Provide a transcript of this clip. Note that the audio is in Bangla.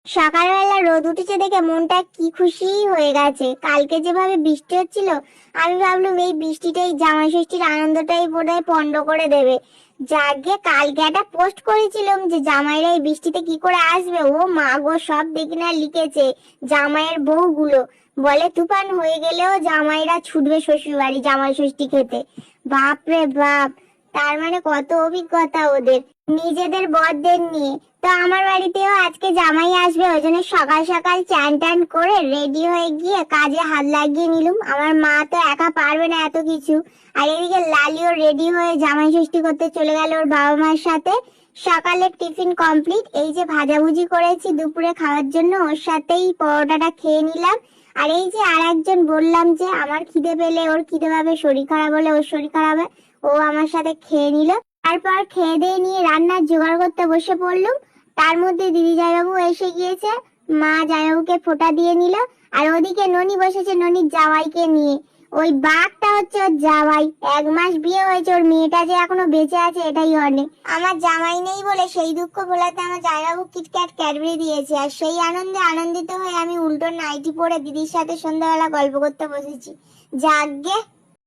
সকালবেলা রোদ উঠেছে দেখে মনটা কি খুশি হয়ে গেছে। কালকে যেভাবে বৃষ্টি হচ্ছিল, আমি ভাবলাম এই বৃষ্টিটাই জামাই ষষ্ঠীর আনন্দটাই বোধহয় পণ্ড করে দেবে। যাকে কালকে একটা পোস্ট করেছিলাম যে জামাইরা এই বৃষ্টিতে কি করে আসবে, ও মা গো, সব দেখি না লিখেছে জামাইয়ের বউগুলো। বলে তুফান হয়ে গেলেও জামাইরা ছুটবে শ্বশুর বাড়ি জামাই ষষ্ঠী খেতে। বাপ রে বাপ, তার মানে কত অভিজ্ঞতা ওদের নিজেদের বরদের নিয়ে। তো আমার বাড়িতেও আজকে জামাই আসবে, ওই জন্য সকাল সকাল চান টান করে রেডি হয়ে গিয়ে কাজে হাত লাগিয়ে নিলুম। আমার মা তো একা পারবে না এত কিছু। আর এদিকে লালিও রেডি হয়ে জামাই ষষ্ঠী করতে চলে গেল ওর বাবা মার সাথে। সকালের টিফিন কমপ্লিট, এই যে ভাজাভুজি করেছি দুপুরে খাওয়ার জন্য, ওর সাথেই পরোটাটা খেয়ে নিলাম। আর এই যে আর একজন বললাম যে আমার খিদে পেলে ওর খিদে পাবে, শরীর খারাপ হলে ওর শরীর খারাপ হয়, ও আমার সাথে খেয়ে নিল। তারপর খেয়ে দিয়ে নিয়ে রান্নার জোগাড় করতে বসে পড়লুম। তার মধ্যে দিদি জামাইবাবু এসে গিয়েছে, মা জামাইবাবুকে ফোঁটা দিয়ে নিল। আর ওদিকে ননি বসেছে ননির জামাইকে নিয়ে। ওই বাঘটা হচ্ছে ওর জামাই, 1 মাস বিয়ে হয়েছে, ওর মেয়েটা যে এখনো বেঁচে আছে এটাই অনেক। আমার জামাই নেই বলে সেই দুঃখ ভোলাতে আমার জামাইবাবু কিটক্যাট ক্যাডবেরি দিয়েছে, আর সেই আনন্দে আনন্দিত হয়ে আমি উল্টো নাইটি পরে দিদির সাথে সন্ধ্যাবেলা গল্প করতে বসেছি। যাকগে।